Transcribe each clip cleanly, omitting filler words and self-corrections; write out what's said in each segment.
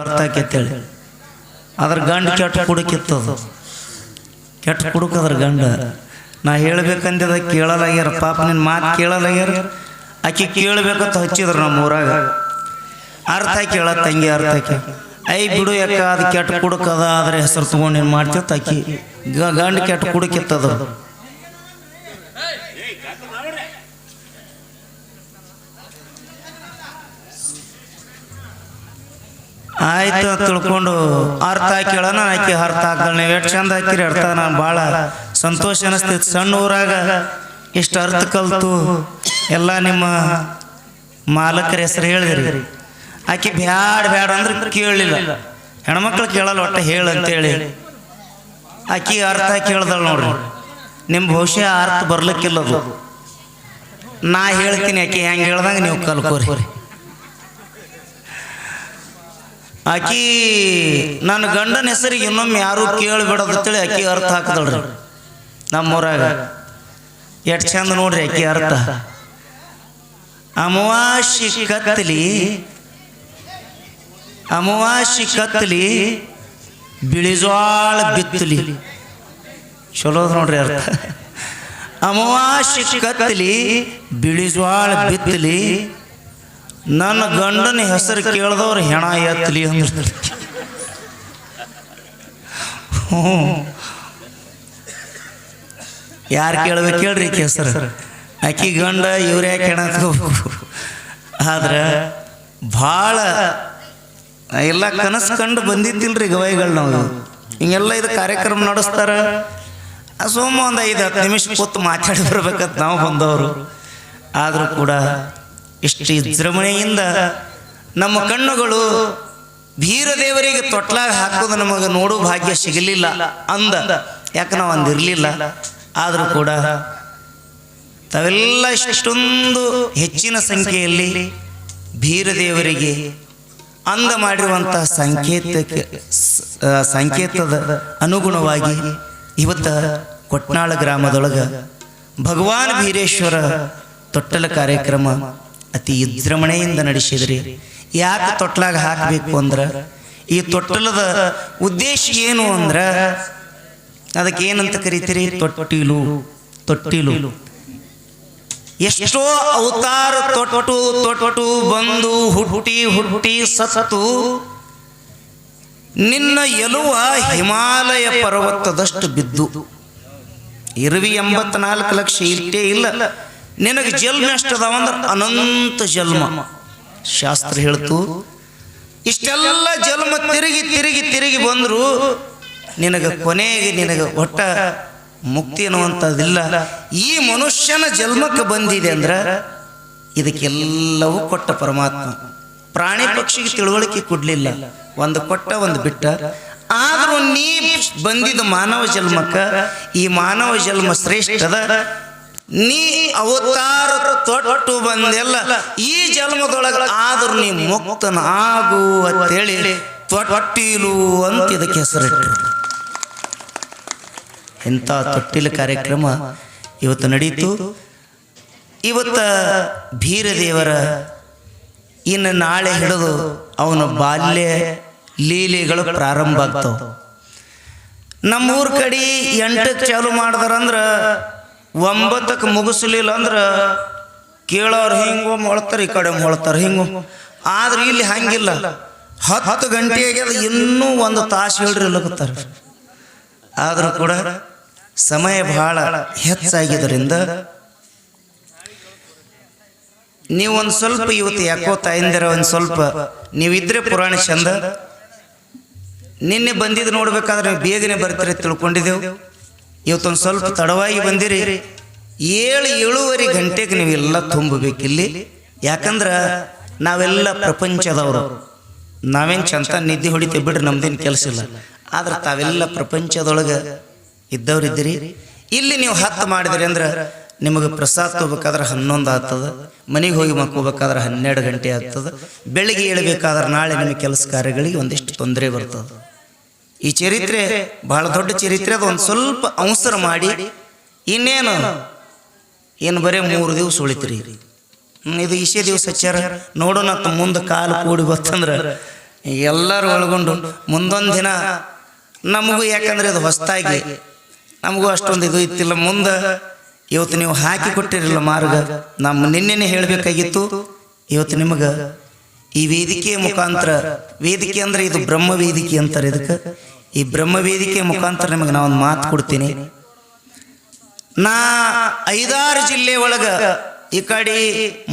ಅರ್ಥ ಆಕೈತೇಳಿ ಅದ್ರ ಗಂಡ ಕೆಟ್ಟ ಕುಡುಕಿತ್ತದು ಕೆಟ್ಟ ಕುಡುಕದ್ರ ಗಂಡ ನಾ ಹೇಳ್ಬೇಕಂದಿದ ಕೇಳಲಾಗ್ಯಾರ ಪಾಪ ನಿನ್ನ ಮಾತು ಕೇಳಲಾಗ್ಯಾರ ಆಕಿ ಕೇಳಬೇಕಂತ ಹಚ್ಚಿದ್ರು ನಮ್ಮ ಊರಾಗ ಅರ್ಥ ಕೇಳ ತಂಗಿ ಅರ್ಥ ಆಕಿ ಐ ಬಿಡು ಯಾಕ ಅದು ಕೆಟ್ಟ ಕುಡುಕದ ಆದ್ರೆ ಹೆಸರು ತೊಗೊಂಡು ಏನು ಮಾಡ್ತಿತ್ತು ಆಕಿ ಗಂಡ ಕೆಟ್ಟ ಕುಡುಕಿತ್ತದು ಆಯ್ತು ತಿಳ್ಕೊಂಡು ಅರ್ಥ ಕೇಳೋಣ ಆಕಿ ಅರ್ಥ ಹಾಕಲ್ ನೀವು ಎಷ್ಟು ಚಂದ ಹಾಕಿರಿ ಅರ್ಥ ನಾನು ಭಾಳ ಸಂತೋಷ ಅನಿಸ್ತೈತಿ ಸಣ್ಣ ಊರಾಗ ಇಷ್ಟು ಅರ್ಥ ಕಲ್ತು ಎಲ್ಲ ನಿಮ್ಮ ಮಾಲಕರ ಹೆಸರು ಹೇಳಿದ್ರಿ ಆಕಿ ಬ್ಯಾಡ ಬ್ಯಾಡ ಅಂದ್ರೆ ಕೇಳಲಿಲ್ಲ ಹೆಣ್ಮಕ್ಳು ಕೇಳಲ್ಲ ಒಟ್ಟು ಹೇಳಂತೇಳಿ ಆಕಿ ಅರ್ಥ ಕೇಳ್ದಳ ನೋಡ್ರಿ ನಿಮ್ಮ ಬಹುಶಃ ಅರ್ಥ ಬರ್ಲಿಕ್ಕಿಲ್ಲದು ನಾ ಹೇಳ್ತೀನಿ ಆಕಿ ಹೆಂಗೆ ಹೇಳ್ದಂಗೆ ನೀವು ಕಲ್ಕೋರಿ ಆಕಿ ನನ್ನ ಗಂಡನ ಹೆಸರಿಗೆ ಇನ್ನೊಮ್ಮೆ ಯಾರು ಕೇಳಿಬಿಡೋದಂತೇಳಿ ಆಕಿ ಅರ್ಥ ಹಾಕದಳ್ರಿ ನಮ್ಮೂರಾಗ ಎಷ್ಟು ಚಂದ ನೋಡ್ರಿ ಆಕಿ ಅರ್ಥ ಅಮಾವಾಸ್ಯೆ ಕತ್ತಲಿ ಬಿಳಿಜ್ವಾಳ ಬಿತ್ತಲಿ ಚಲೋದು ನೋಡ್ರಿ ಅರ್ಥ ಅಮಾವಾಸ್ಯೆ ಕತ್ತಲಿ ಬಿಳಿಜ್ವಾಳ ಬಿತ್ತಲಿ ನನ್ನ ಗಂಡನ ಹೆಸರು ಕೇಳಿದವ್ರು ಹೆಣ ಎತ್ತಲಿ ಅಂದ್ರೆ ಯಾರು ಕೇಳ್ಬೇಕು ಕೇಳ್ರಿ ಆಕಿ ಹೆಸರು ಆಕಿ ಗಂಡ ಇವ್ರು ಯಾಕೆ ಹೆಣ ಆದ್ರೆ ಭಾಳ ಎಲ್ಲ ಕನಸು ಕಂಡು ಬಂದಿದ್ದಿಲ್ರಿ ಗವಾಯಿಗಳು ನಾವು ಹಿಂಗೆಲ್ಲ ಇದು ಕಾರ್ಯಕ್ರಮ ನಡೆಸ್ತಾರ ಸೋಮ ಒಂದು 5-10 ನಿಮಿಷ ಕೂತು ಮಾತಾಡಿ ಬರ್ಬೇಕಂತ ನಾವು ಬಂದವರು ಆದರೂ ಕೂಡ ಇಷ್ಟು ವಿಜೃಂಭಣೆಯಿಂದ ನಮ್ಮ ಕಣ್ಣುಗಳು ಬೀರದೇವರಿಗೆ ತೊಟ್ಲಾಗ ಹಾಕೋದು ನಮಗೆ ನೋಡೋ ಭಾಗ್ಯ ಸಿಗಲಿಲ್ಲ ಅಂದ ಯಾಕೆ ನಾವು ಅಂದಿರಲಿಲ್ಲ ಆದರೂ ಕೂಡ ತಾವೆಲ್ಲ ಇಷ್ಟೊಂದು ಹೆಚ್ಚಿನ ಸಂಖ್ಯೆಯಲ್ಲಿ ಬೀರದೇವರಿಗೆ ಅಂದ ಮಾಡಿರುವಂಥ ಸಂಕೇತದ ಅನುಗುಣವಾಗಿ ಇವತ್ತು ಕೊಟ್ನಾಳ ಗ್ರಾಮದೊಳಗೆ ಭಗವಾನ್ ಬೀರೇಶ್ವರ ತೊಟ್ಟಲ ಕಾರ್ಯಕ್ರಮ ಅತಿ ವಿಜೃಂಭಣೆಯಿಂದ ನಡೆಸಿದ್ರಿ ಯಾಕೆ ತೊಟ್ಲಾಗ ಹಾಕಬೇಕು ಅಂದ್ರೆ ಈ ತೊಟ್ಟಲದ ಉದ್ದೇಶ ಏನು ಅಂದ್ರೆ ಅದಕ್ಕೆ ಏನಂತ ಕರಿತೀರಿ ತೊಟ್ಟಿಲು ಎಷ್ಟೋ ಅವತಾರ ತೊಟ್ಟು ಬಂದು ಹುಟ್ಟಿ ಸತ್ತು ನಿನ್ನ ಎಲುವ ಹಿಮಾಲಯ ಪರ್ವತದಷ್ಟು ಬಿದ್ದು ಇರುವಿ 84 ಲಕ್ಷ ಇಷ್ಟೇ ಇಲ್ಲ ನಿನಗೆ ಜನ್ಮ ಎಷ್ಟದಾವಂದ್ರೆ ಅನಂತ ಜನ್ಮ ಶಾಸ್ತ್ರ ಹೇಳ್ತು ಇಷ್ಟೆಲ್ಲ ಜನ್ಮ ತಿರುಗಿ ಬಂದ್ರು ನಿನಗೆ ಕೊನೆಗೆ ನಿನಗೆ ಒಟ್ಟ ಮುಕ್ತಿ ಅನ್ನುವಂಥದ್ದಿಲ್ಲ ಈ ಮನುಷ್ಯನ ಜನ್ಮಕ್ಕೆ ಬಂದಿದೆ ಅಂದ್ರೆ ಇದಕ್ಕೆಲ್ಲವೂ ಕೊಟ್ಟ ಪರಮಾತ್ಮ ಪ್ರಾಣಿ ಪಕ್ಷಿಗೆ ತಿಳುವಳಿಕೆ ಕೊಡ್ಲಿಲ್ಲ ಒಂದು ಕೊಟ್ಟ ಒಂದು ಬಿಟ್ಟ ಆದ್ರೂ ನೀ ಬಂದಿದ್ದ ಮಾನವ ಜನ್ಮಕ್ಕೆ ಈ ಮಾನವ ಜನ್ಮ ಶ್ರೇಷ್ಠದ ನೀ ಅವತಾರ ತೊಟ್ಟು ಬಂದೆಲ್ಲ ಈ ಜನ್ಮದೊಳಗೆ ಆದ್ರೂ ನೀ ಮುಕ್ತನ ಆಗು ಅಂತೇಳಿ ತೊಟ್ಟಿಲು ಅಂತ ಇದಕ್ಕೆ ಹೆಸರಿಟ್ಟರು ಇಂಥ ತೊಟ್ಟಿಲ ಕಾರ್ಯಕ್ರಮ ಇವತ್ತು ನಡೀತು ಇವತ್ತು ಬೀರದೇವರ ಇನ್ನು ನಾಳೆ ಹಿಡಿದು ಅವನ ಬಾಲ್ಯ ಲೀಲೆಗಳು ಪ್ರಾರಂಭ ಆಗ್ತಾವ ನಮ್ಮೂರ ಕಡೆ 8ಕ್ಕೆ ಚಾಲು ಮಾಡಿದಾರಂದ್ರೆ 9ಕ್ಕೆ ಮುಗಿಸ್ಲಿಲ್ಲ ಅಂದ್ರೆ ಕೇಳೋರು ಹಿಂಗೆ ಮೊಳ್ತಾರೆ ಈ ಕಡೆ ಮೊಳ್ತಾರೆ ಹಿಂಗೆ ಆದ್ರೆ ಇಲ್ಲಿ ಹಂಗಿಲ್ಲ 10 ಗಂಟೆಗೆ ಇನ್ನೂ 1 ತಾಸು ಹೇಳ್ರಿಲ್ಲಗುತ್ತಾರೆ ಆದರೂ ಕೂಡ ಸಮಯ ಬಹಳ ಹೆಚ್ಚಾಗಿದ್ದರಿಂದ ನೀವು ಒಂದು ಸ್ವಲ್ಪ ಇವತ್ತು ಯಾಕೋ ತಾಯಿಂದಿರ ಒಂದು ಸ್ವಲ್ಪ ನೀವಿದ್ರೆ ಪುರಾಣ ಚಂದ ನಿನ್ನೆ ಬಂದಿದ್ದು ನೋಡ್ಬೇಕಾದ್ರೆ ನೀವು ಬೇಗನೆ ಬರ್ತೀರಿ ತಿಳ್ಕೊಂಡಿದ್ದೆವು ಇವತ್ತೊಂದು ಸ್ವಲ್ಪ ತಡವಾಗಿ ಬಂದಿರಿ 7-7:30 ಗಂಟೆಗೆ ನೀವೆಲ್ಲ ತುಂಬಬೇಕಿಲ್ಲಿ ಯಾಕಂದ್ರೆ ನಾವೆಲ್ಲ ಪ್ರಪಂಚದವರು ನಾವೇನು ಚಂತ ನಿದ್ದೆ ಹೊಡಿತೀವಿ ಬಿಡ್ರಿ ನಮ್ದೇನು ಕೆಲಸ ಇಲ್ಲ ಆದ್ರೆ ತಾವೆಲ್ಲ ಪ್ರಪಂಚದೊಳಗೆ ಇದ್ದವರಿದ್ದೀರಿ ಇಲ್ಲಿ ನೀವು 10 ಮಾಡಿದ್ರಿ ಅಂದ್ರೆ ನಿಮಗೆ ಪ್ರಸಾದ ತಗೋಬೇಕಾದ್ರೆ 11 ಆಗ್ತದೆ ಮನೆಗೆ ಹೋಗಿ ಮಕ್ಕೋಬೇಕಾದ್ರೆ 12 ಗಂಟೆ ಆಗ್ತದೆ ಬೆಳಿಗ್ಗೆ ಏಳಬೇಕಾದ್ರೆ ನಾಳೆ ನಿಮ್ಮ ಕೆಲಸ ಕಾರ್ಯಗಳಿಗೆ ಒಂದಿಷ್ಟು ತೊಂದರೆ ಬರ್ತದೆ ಈ ಚರಿತ್ರೆ ಬಹಳ ದೊಡ್ಡ ಚರಿತ್ರೆ ಅದು ಒಂದು ಸ್ವಲ್ಪ ಅವಸರ ಮಾಡಿ ಏನು ಬರೀ 3 ದಿವಸ ಉಳಿತೀರಿ ಇದು ಇಷ್ಟೇ ದಿವಸ ಹಚ್ಚಾರ ನೋಡೋಣ ಮುಂದೆ ಕಾಲು ಕೂಡಿ ಬರ್ತಂದ್ರೆ ಎಲ್ಲರೂ ಒಳಗೊಂಡು ಮುಂದೊಂದು ದಿನ ನಮಗೂ, ಯಾಕಂದರೆ ಇದು ಹೊಸದಾಗಿ ನಮಗೂ ಅಷ್ಟೊಂದು ಇದು ಇತ್ತಿಲ್ಲ. ಮುಂದೆ ಇವತ್ತು ನೀವು ಹಾಕಿ ಕೊಟ್ಟಿರಲಿಲ್ಲ ಮಾರ್ಗ, ನಮ್ಮ ನಿನ್ನೆನೇ ಹೇಳಬೇಕಾಗಿತ್ತು. ಇವತ್ತು ನಿಮಗೆ ಈ ವೇದಿಕೆಯ ಮುಖಾಂತರ, ವೇದಿಕೆ ಅಂದರೆ ಇದು ಬ್ರಹ್ಮ ವೇದಿಕೆ ಅಂತಾರೆ ಇದಕ್ಕೆ, ಈ ಬ್ರಹ್ಮ ವೇದಿಕೆಯ ಮುಖಾಂತರ ನಿಮಗೆ ನಾವೊಂದು ಮಾತು ಕೊಡ್ತೀನಿ. ನಾ 5-6 ಜಿಲ್ಲೆ ಒಳಗೆ ಈ ಕಡೆ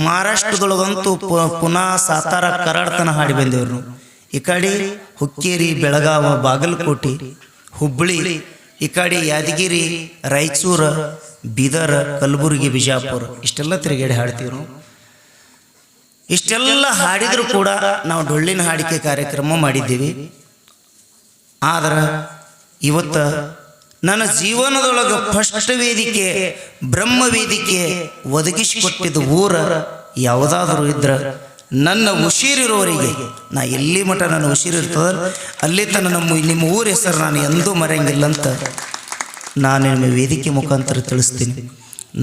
ಮಹಾರಾಷ್ಟ್ರದೊಳಗಂತೂ ಪುನಃ ಸಾತಾರ ಕರಾಡ್ತನ ಹಾಡಿ ಬಂದೇವ್ರು. ಈ ಕಡೆ ಹುಕ್ಕೇರಿ, ಬೆಳಗಾವ, ಬಾಗಲಕೋಟೆ, ಹುಬ್ಬಳ್ಳಿ, ಈ ಕಡೆ ಯಾದಗಿರಿ, ರಾಯಚೂರು, ಬೀದರ್, ಕಲಬುರಗಿ, ಬಿಜಾಪುರ ಇಷ್ಟೆಲ್ಲ ತಿರುಗಾಡಿ ಹಾಡ್ತೀವಿ ನಾವು. ಇಷ್ಟೆಲ್ಲ ಹಾಡಿದರೂ ಕೂಡ ನಾವು ಡೊಳ್ಳಿನ ಹಾಡಿಕೆ ಕಾರ್ಯಕ್ರಮ ಮಾಡಿದ್ದೀವಿ. ಆದ್ರೆ ಇವತ್ತು ನನ್ನ ಜೀವನದೊಳಗೆ ಫಸ್ಟ್ ವೇದಿಕೆ, ಬ್ರಹ್ಮ ವೇದಿಕೆ ಒದಗಿಸಿಕೊಟ್ಟಿದ್ದು ಊರ ಯಾವುದಾದ್ರೂ ಇದ್ರೆ ನನ್ನ ಉಸಿರಿರೋವರಿಗೆ, ನಾ ಎಲ್ಲಿ ಮಠ ನನ್ನ ಉಸಿರಿರ್ತದ ಅಲ್ಲಿ ತನಕ ನಿಮ್ಮ ಊರ ಹೆಸರು ನಾನು ಎಂದೂ ಮರೆಯಂಗಿಲ್ಲ ಅಂತ ನಾನು ನಿಮ್ಮ ವೇದಿಕೆ ಮುಖಾಂತರ ತಿಳಿಸ್ತೀನಿ.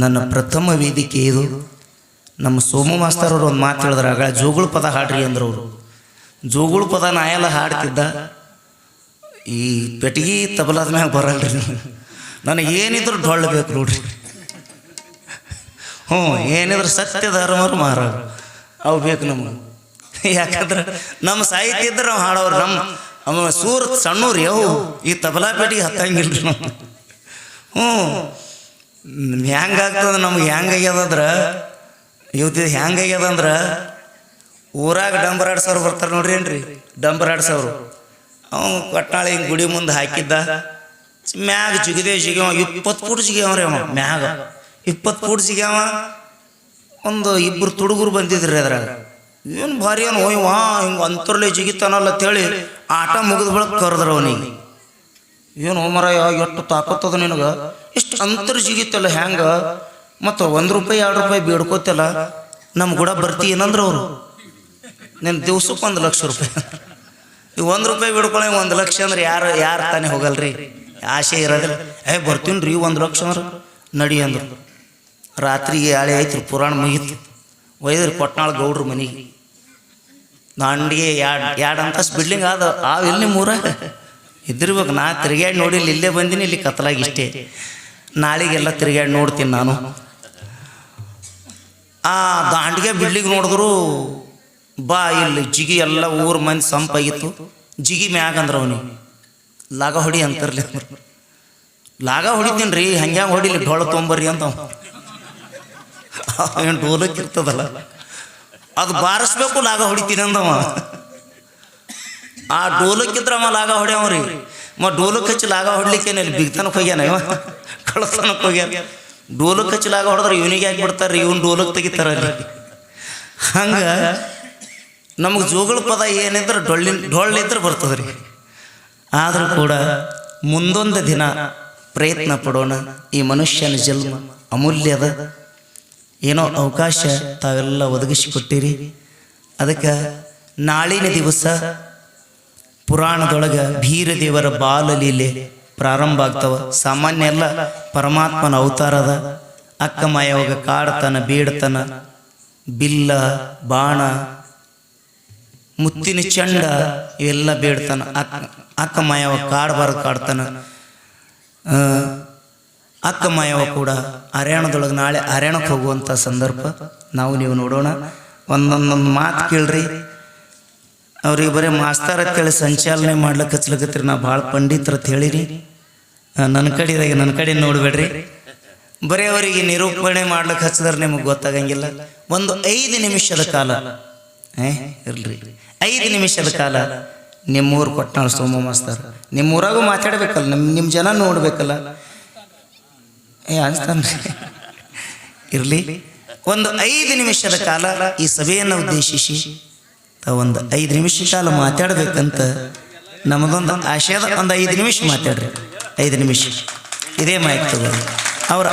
ನನ್ನ ಪ್ರಥಮ ವೇದಿಕೆ ಇದು. ನಮ್ಮ ಸೋಮು ಮಾಸ್ತರ್ ಅವರು ಒಂದು ಮಾತು ಹೇಳಿದ್ರೆ, ಆಗ ಜೋಗುಳು ಪದ ಹಾಡ್ರಿ ಅಂದ್ರೆ ಅವರು ಜೋಗುಳು ಪದ ನಾ ಎಲ್ಲ ಹಾಡ್ತಿದ್ದ. ಈ ಪೆಟ್ಟಿಗೆ ತಬಲಾದ ಮ್ಯಾಗ ಬರಲ್ರಿ, ನನಗೆ ಏನಿದ್ರು ಡೊಳ್ಳು ಬೇಕು ನೋಡ್ರಿ. ಏನಿದ್ರು ಸತ್ಯ ಧರ್ಮರು ಮಾರ ಅವು ಬೇಕು ನಮ್ಗೆ. ಯಾಕಂದ್ರೆ ನಮ್ಮ ಸಾಹಿತ್ಯ ಇದ್ರೆ ನಾವು ಹಾಡೋರು. ನಮ್ಮ ಸೂರ್ ಸಣ್ಣೂರು ಯಾವ ಈ ತಬಲಾ ಪೆಟ್ಟಿಗೆ ಹತ್ತಂಗಿಲ್ರಿ ನಾವು. ಹೆಂಗಾಗ್ತದೆ ನಮ್ಗೆ, ಹೆಂಗಾಗ್ಯದಂದ್ರೆ ಇವತ್ತು ಹೆಂಗಾಗ್ಯದಂದ್ರೆ ಊರಾಗ ಡಂಬರ್ ಆಡ್ಸೋರು ಬರ್ತಾರೆ ನೋಡ್ರಿ, ಏನ್ರಿ ಡಂಬರ್ ಆಡ್ಸೋರು. ಅವನು ಕಟ್ನಾಳಿ ಹಿಂಗೆ ಗುಡಿ ಮುಂದೆ ಹಾಕಿದ್ದ, ಮ್ಯಾಗ ಜಿಗಿದೇವ್ 20 ಫೂಟ್ ಜಿಗ್ಯಾವ್ರಿ ಅವ ಮ್ಯಾಗ 20 ಫೂಟ್ ಜಿಗ್ಯಾವ. ಒಂದು 2 ತುಡುಗರು ಬಂದಿದ್ರಿ ಅದ್ರಾಗ. ಏನು ಭಾರಿ ಅವನು ಹೋಯ್ವಾ ಹಿಂಗೆ ಅಂತರ್ಲೆ ಜಿಗಿತಾನಲ್ಲ ಅಂತೇಳಿ ಆಟ ಮುಗಿದ ಬಳಕ ಕರೆದ್ರ ಅವನಿಗೆ. ಏನು ಮರಯ್ಯ ಎಷ್ಟು ತಾಕತ್ತದ ನಿನಗೆ, ಎಷ್ಟು ಅಂತರ್ ಜಿಗಿತಲ್ಲ ಹ್ಯಾಂಗ, ಮತ್ತು 1 ರೂಪಾಯಿ 2 ರೂಪಾಯಿ ಬೇಡ್ಕೋತಲ್ಲ ನಮ್ಮ ಕೂಡ ಬರ್ತಿ ಏನಂದ್ರೆ ಅವರು, ನಿನ್ನ ದಿವ್ಸಕ್ಕೆ 1 ಲಕ್ಷ ರೂಪಾಯಿ. ಈ 1 ರೂಪಾಯಿ ಬಿಡ್ಕೊಳ್ಳಿ 1 ಲಕ್ಷ ಅಂದ್ರೆ ಯಾರು ತಾನೇ ಹೋಗಲ್ರಿ, ಆಸೆ ಇರೋದಿಲ್ಲ. ಬರ್ತೀನಿ ರೀ 1 ಲಕ್ಷ ಅಂದ್ರೆ ನಡಿ ಅಂದ್ರು. ರಾತ್ರಿಗೆ ಆಳೆ ಐತ್ರಿ, ಪುರಾಣ ಮುಗೀತು. ಒಯ್ದ್ರಿ ಕೊಟ್ನಾಳ ಗೌಡ್ರು ಮನೆಗೆ. ದಾಂಡಿಗೆ 2 ಅಂತಸ್ತು ಬಿಲ್ಡಿಂಗ್ ಇಲ್ಲಿ ನಿಮ್ಮೂರಾಗ ಇದ್ದಿರ್ಬೇಕು. ನಾ ತಿರುಗಾಡಿ ನೋಡಿಲ್ಲ, ಇಲ್ಲೇ ಬಂದೀನಿ, ಇಲ್ಲಿ ಕತ್ತಲಾಗಿ ಇಷ್ಟೇ. ನಾಳೆಗೆಲ್ಲ ತಿರುಗಾಡಿ ನೋಡ್ತೀನಿ ನಾನು. ಆ ದಾಂಡಿಗೆ ಬಿಲ್ಡಿಂಗ್ ನೋಡಿದ್ರು ಬಾ ಇಲ್ಲಿ ಜಿಗಿ ಎಲ್ಲ ಊರು ಮಂದಿ ಸಂಪಾಗಿತ್ತು. ಜಿಗಿ ಮ್ಯಾಗ ಅಂದ್ರೆ ಅವನಿಗೆ ಲಾಗ ಹೊಡಿ ಅಂತಾರಲಿ. ಲಾಗ ಹೊಡಿತೀನಿ ರೀ, ಹಂಗ್ಯಾಂಗ ಹೊಡಿಲಿ, ಡೊಳ್ಳು ತೊಂಬರ್ರಿ ಅಂತ. ಏನು ಡೋಲಕ್ಕೆ ಇರ್ತದಲ್ಲ ಅದು ಬಾರಿಸ್ಬೇಕು, ಲಾಗ ಹೊಡಿತೀನಿ ಅಂದವ. ಆ ಡೋಲಕ್ಕಿದ್ರೆ ಅವ ಲಾಗ ಹೊಡ್ಯಾವ್ರಿ. ಡೋಲಕ್ಕೆ ಹಚ್ಚಿ ಲಾಗ ಹೊಡ್ಲಿಕ್ಕೇನೆ ಇಲ್ಲಿ ಬಿಗ್ತನಕ್ಕೆ ಹೋಗ್ಯಾನ, ಇವ ಕಳತನಕ್ಕೆ ಹೋಗ್ಯಾನ. ಡೋಲಕ್ಕೆ ಹಚ್ಚಿ ಲಾಗ ಹೊಡೆದ್ರೆ ಇವನಿಗೆ ಯಾಕೆ ಬಿಡ್ತಾರೆ, ಇವನು ಡೋಲಕ್ಕೆ ತೆಗಿತಾರ ಅಲ್ಲಿ. ಹಂಗೆ ನಮಗೆ ಜೋಗಳ ಪದ ಏನಿದ್ರೆ ಡೊಳ್ಳಿದ್ರೆ ಬರ್ತದೆ ರೀ. ಆದರೂ ಕೂಡ ಮುಂದೊಂದು ದಿನ ಪ್ರಯತ್ನ ಪಡೋಣ. ಈ ಮನುಷ್ಯನ ಜನ್ಮ ಅಮೂಲ್ಯದ, ಏನೋ ಅವಕಾಶ ತಾವೆಲ್ಲ ಒದಗಿಸಿಕೊಟ್ಟಿರಿ. ಅದಕ್ಕೆ ನಾಳಿನ ದಿವಸ ಪುರಾಣದೊಳಗೆ ಭೀರದೇವರ ಬಾಲಲೀಲೆ ಪ್ರಾರಂಭ ಆಗ್ತವ. ಸಾಮಾನ್ಯ ಎಲ್ಲ ಪರಮಾತ್ಮನ ಅವತಾರದ. ಅಕ್ಕ ಮಾಯವಾಗ ಕಾಡ್ತನ, ಬೇಡ್ತನ, ಬಿಲ್ಲ, ಬಾಣ, ಮುತ್ತಿನ ಚಂಡ ಇವೆಲ್ಲ ಬೇಡ್ತಾನ. ಅಕ್ಕ ಮಾಯವ ಕಾಡಬಾರ್ದು ಕಾಡ್ತಾನ. ಅಕ್ಕ ಮಾಯವ ಕೂಡ ಹರ್ಯಾಣದೊಳಗೆ ನಾಳೆ ಹರ್ಯಾಣಕ್ಕೆ ಹೋಗುವಂಥ ಸಂದರ್ಭ ನಾವು ನೀವು ನೋಡೋಣ. ಒಂದೊಂದೊಂದು ಮಾತು ಕೇಳ್ರಿ. ಅವ್ರಿಗೆ ಬರೀ ಮಾಸ್ತರ್ ಅಂತೇಳಿ ಸಂಚಾಲನೆ ಮಾಡ್ಲಿಕ್ಕೆ ಹಚ್ಲಕತ್ರಿ. ನಾ ಭಾಳ ಪಂಡಿತರ ಅಂತ ಹೇಳಿರಿ. ನನ್ನ ಕಡೆ ನೋಡಬೇಡ್ರಿ. ಬರೀ ಅವರಿಗೆ ನಿರೂಪಣೆ ಮಾಡ್ಲಿಕ್ಕೆ ಹಚ್ಚಿದ್ರೆ ನಿಮಗೆ ಗೊತ್ತಾಗಂಗಿಲ್ಲ. ಒಂದು 5 ನಿಮಿಷದ ಕಾಲ ಇರ್ಲಿ, 5 ನಿಮಿಷದ ಕಾಲ ನಿಮ್ಮೂರು ಕೊಟ್ನಾಳ ಸೋಮ ಮಾಸ್ತರ್ ನಿಮ್ಮೂರಾಗೂ ಮಾತಾಡ್ಬೇಕಲ್ಲ, ನಿಮ್ಮ ಜನ ನೋಡ್ಬೇಕಲ್ಲ. ಅನ್ಸ್ತಾನ್ರಿ ಇರಲಿ. ಒಂದು 5 ನಿಮಿಷದ ಕಾಲ ಈ ಸಭೆಯನ್ನು ಉದ್ದೇಶಿಸಿ ಒಂದು 5 ನಿಮಿಷ ಕಾಲ ಮಾತಾಡ್ಬೇಕಂತ ನಮ್ಮದೊಂದು ಆಶಯದ. ಒಂದು 5 ನಿಮಿಷ ಮಾತಾಡ್ರಿ, 5 ನಿಮಿಷ ಇದೇ ಮಾಹಿತಿ ತಗೋರಿ. ಅವ್ರ